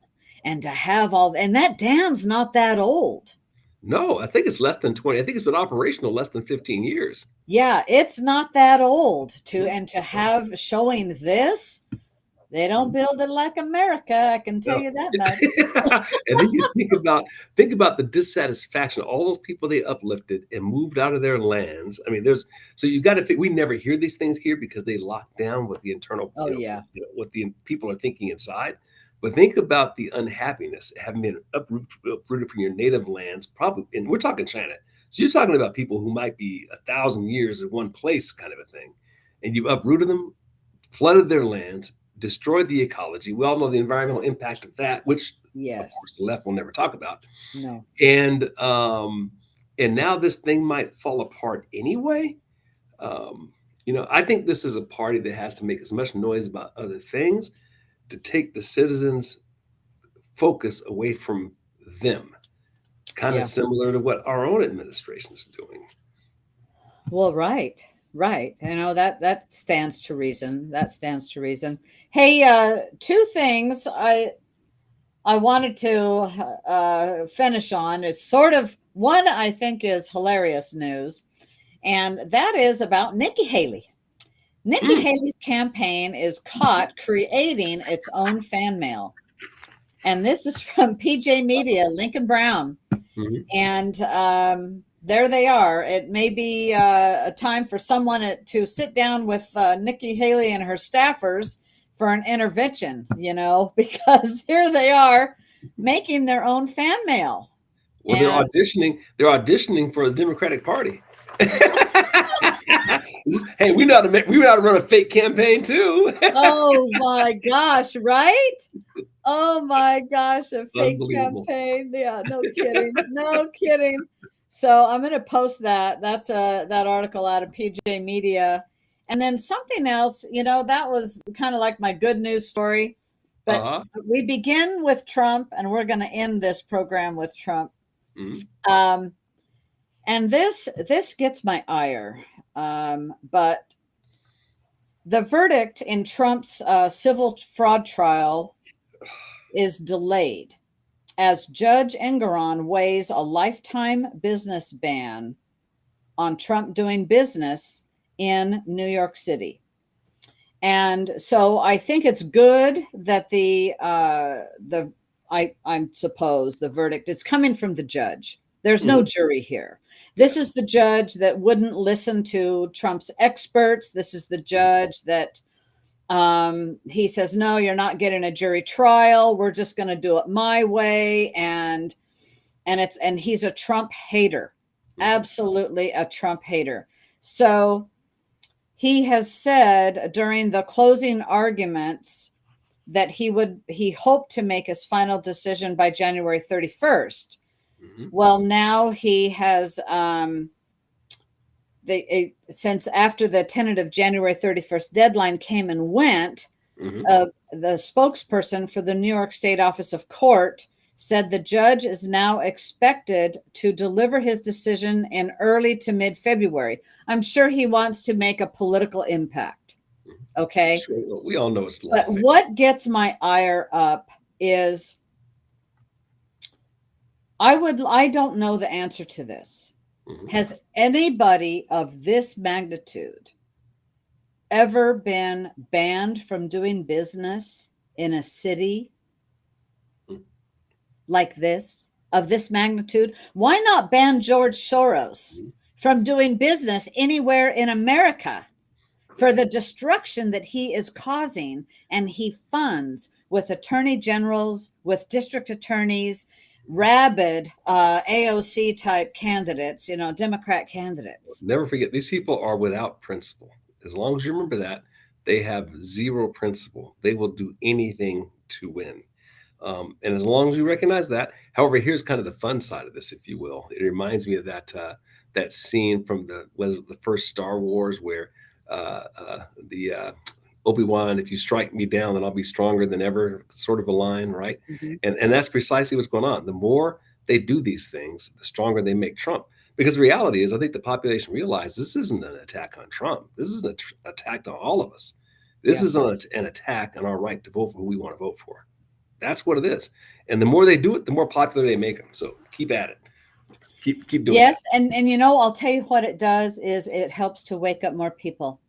And to have and that dam's not that old. no, I think it's less than 20. I think it's been operational less than 15 years. Yeah, it's not that old Mhm. to have showing this. They don't Mhm. build it like America, I can tell No. you that much. And then you think about the dissatisfaction, all those people they uplifted and moved out of their lands. I mean, so you got to think we never hear these things here because they lock down what the internal, Oh yeah. what the people are thinking inside. But think about the unhappiness having been uprooted from your native lands, probably, and we're talking China. So you're talking about people who might be 1,000 years in one place, kind of a thing, and you've uprooted them, flooded their lands, destroyed the ecology. We all know the environmental impact of that, which of course the Yes. left will never talk about. No. And and now this thing might fall apart anyway. Um, I think this is a party that has to make as much noise about other things to take the citizens' focus away from them. Kind of Yeah. similar to what our own administration is doing. Well, right. Right. That stands to reason. That stands to reason. Hey, two things I wanted to finish on. It's sort of one I think is hilarious news, and that is about Nikki Haley. Nikki Mm, Haley's campaign is caught creating its own fan mail. And this is from PJ Media, Lincoln Brown. mhm. And there they are. It may be a time for someone to sit down with Nikki Haley and her staffers for an intervention, because here they are making their own fan mail. Well, they're And auditioning. They're auditioning for the Democratic Party. Hey, we know how to run a fake campaign too. oh my gosh, right? Oh my gosh, a fake Unbelievable. campaign. Yeah, no kidding. No kidding. So I'm going to post that. That's that article out of PJ Media. And then something else, that was kind of like my good news story. But Uh-huh. we begin with Trump and we're going to end this program with Trump. Mhm. Um, and this gets my ire. But the verdict in Trump's civil fraud trial is delayed as Judge Engoron weighs a lifetime business ban on Trump doing business in New York City. And so I think it's good that I suppose the verdict it's coming from the judge. There's no Mhm. jury here. This Yeah. is the judge that wouldn't listen to Trump's experts. This is the Mhm. judge that he says, no, you're not getting a jury trial. We're just going to do it my way. And he's a Trump hater, Mhm. absolutely a Trump hater. So he has said during the closing arguments that he hoped to make his final decision by January 31st. Mhm. Well, now he has since after the tentative January 31st deadline came and went, Hmm. the spokesperson for the New York State Office of Court said the judge is now expected to deliver his decision in early to mid-February. I'm sure he wants to make a political impact. Okay. Sure. Well, we all know it's But lawfare. what gets my ire up is I don't know the answer to this. Hmm. Has anybody of this magnitude ever been banned from doing business in a city like this, of this magnitude? Why not ban George Soros from doing business anywhere in America for the destruction that he is causing and he funds with attorney generals, with district attorneys, rabid AOC type candidates, Democrat candidates? Never forget, these people are without principle. As long as you remember that, they have zero principle. They will do anything to win. And as long as you recognize that, however, here's kind of the fun side of this, if you will. It reminds me of that scene from the first Star Wars where the Obi-Wan, if you strike me down, then I'll be stronger than ever, sort of a line, right? Mhm. And that's precisely what's going on. The more they do these things, the stronger they make Trump. Because the reality is, I think the population realizes this isn't an attack on Trump. This is an attack on all of us. This Yeah. is an attack on our right to vote for who we want to vote for. That's what it is. And the more they do it, the more popular they make them. So keep at it. Keep doing Yes, that. and I'll tell you what it does is it helps to wake up more people,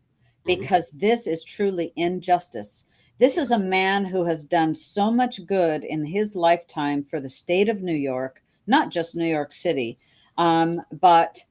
Hmm. because this is truly injustice. This is a man who has done so much good in his lifetime for the state of New York, not just New York City, but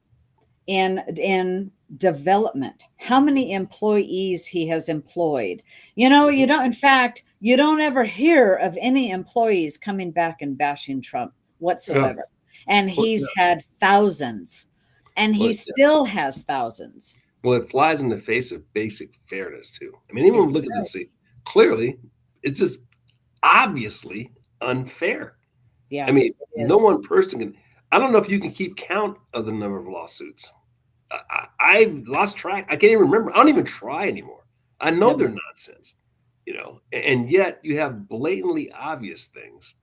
in development. How many employees he has employed. You Hmm. don't, in fact, you don't ever hear of any employees coming back and bashing Trump Yeah. whatsoever. And Well, he's yeah. had thousands, and he Well, yeah. still has thousands. Well, it flies in the face of basic fairness too. I mean, anyone Yes, look it at this, does. see, clearly, it's just obviously unfair. I Yeah, mean, it no is. one person can. I don't know if you can keep count of the number of lawsuits. I've lost track. I can't even remember. I don't even try anymore. I know No. they're nonsense, and yet you have blatantly obvious things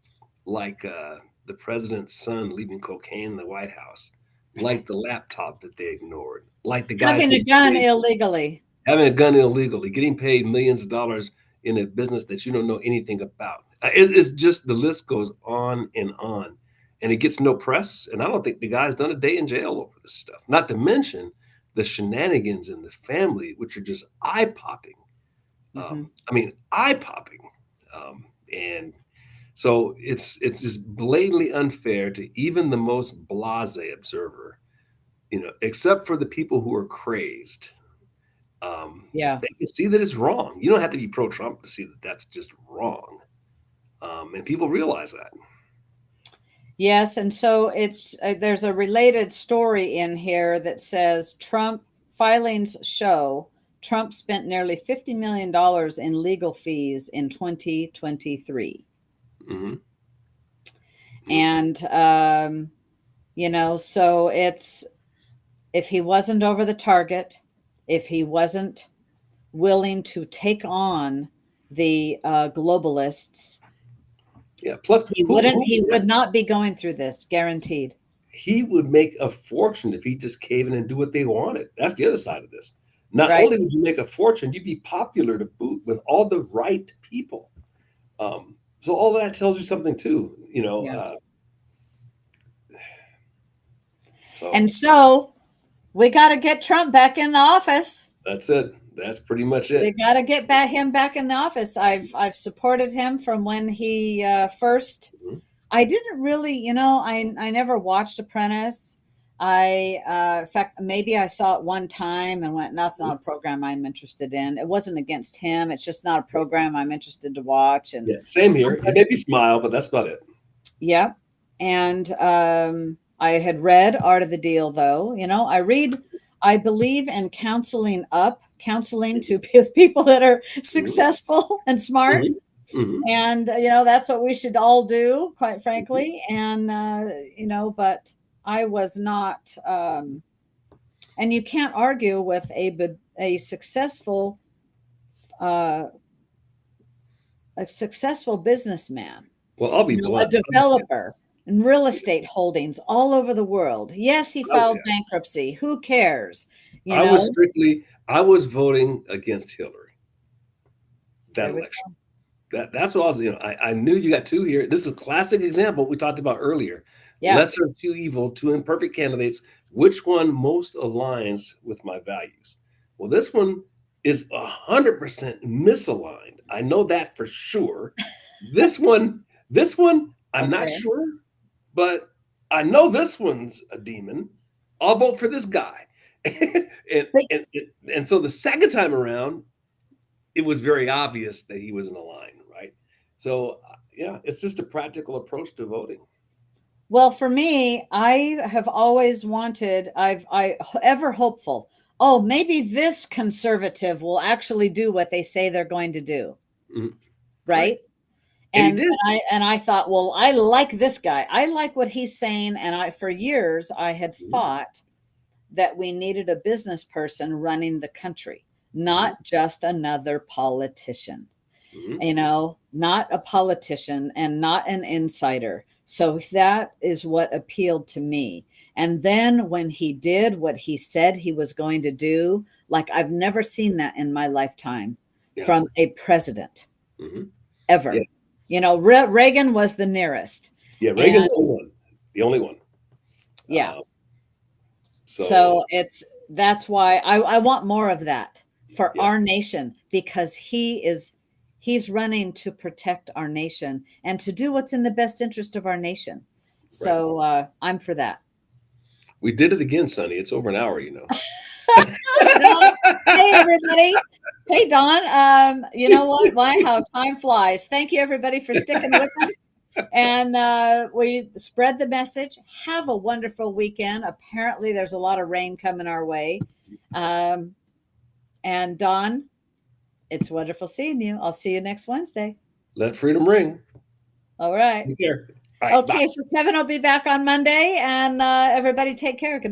like the president's son leaving cocaine in the White House, like the laptop that they ignored, like the guy Having a getting gun paid, illegally. having a gun illegally, getting paid millions of dollars in a business that you don't know anything about. It's just the list goes on and on, and it gets no press. And I don't think the guy's done a day in jail over this stuff. Not to mention the shenanigans in the family, which are just eye popping. Mhm. I mean, eye popping, and so it's just blatantly unfair to even the most blasé observer, except for the people who are crazed. Yeah. They can see that it's wrong. You don't have to be pro Trump to see that that's just wrong. And people realize that. Yes, and so it's there's a related story in here that says Trump filings show Trump spent nearly $50 million in legal fees in 2023. Hmm. Hmm. And so it's, if he wasn't over the target, if he wasn't willing to take on the globalists, Yeah. Plus, who he would not be going through this, guaranteed. he would make a fortune if he just cave in and do what they wanted. That's the other side of this. Not Right? only would you make a fortune, you'd be popular to boot with all the right people. So all that tells you something too. Yeah. So And so we got to get Trump back in the office. that's it. That's pretty much We it. got to get him back in the office. I've supported him from when he first. Mhm. I didn't really, I never watched Apprentice. In fact, maybe I saw it one time and went, "That's not a program I'm interested in." It wasn't against him. It's just not a program I'm interested to watch. And Yeah, same here. It made me smile, but that's about it. yeah. And I had read Art of the Deal, though. I believe in counseling to with people that are Mhm. successful and smart. Mhm. Mhm. And, that's what we should all do, quite Mhm. frankly. And, but I was not, and you can't argue with a successful uh, a successful businessman, Well, I'll be you know, a blunt. developer and real estate holdings all over the world. Yes, he Oh, filed yeah. bankruptcy. Who cares? You I was know, strictly I was voting against Hillary that there we election. go. That's what I was, I knew you got two here. This is a classic example we talked about earlier. Yeah. Lesser of two evil, two imperfect candidates. Which one most aligns with my values? Well, this one is 100% misaligned. I know that for sure. This one, I'm not Okay. sure, but I know this one's a demon. I'll vote for this guy. and, But and and so the second time around, it was very obvious that he was in a line, right? So yeah, it's just a practical approach to voting. well, for me, I have always wanted, I ever hopeful. Oh, maybe this conservative will actually do what they say they're going to do, Mhm. Right, right? and he And did. I thought, well, I like this guy. I like what he's saying, and I for years I had Mhm, thought that we needed a business person running the country, mhm, not just another politician, mhm. you know, not a politician and not an insider. So that is what appealed to me. And then when he did what he said he was going to do, like I've never seen that in my lifetime Yeah, from a president mhm. Yeah, ever. You know, Reagan was the nearest. yeah. And Reagan's the only one. The only one. yeah, Uh, so so that's why I want more of that for yes, our nation, because he's running to protect our nation and to do what's in the best interest of our nation. right. So I'm for that. We did it again, Sonny. It's over an hour, you know. Don, hey everybody. Hey Don. You know what? Why how time flies. Thank you everybody for sticking with us. And we spread the message. Have a wonderful weekend. Apparently, there's a lot of rain coming our way. Um, and Don, it's wonderful seeing you. I'll see you next Wednesday. Let freedom ring. All right. Take care. All right, bye. Okay, so Kevin will be back on Monday, and everybody take care. Good night.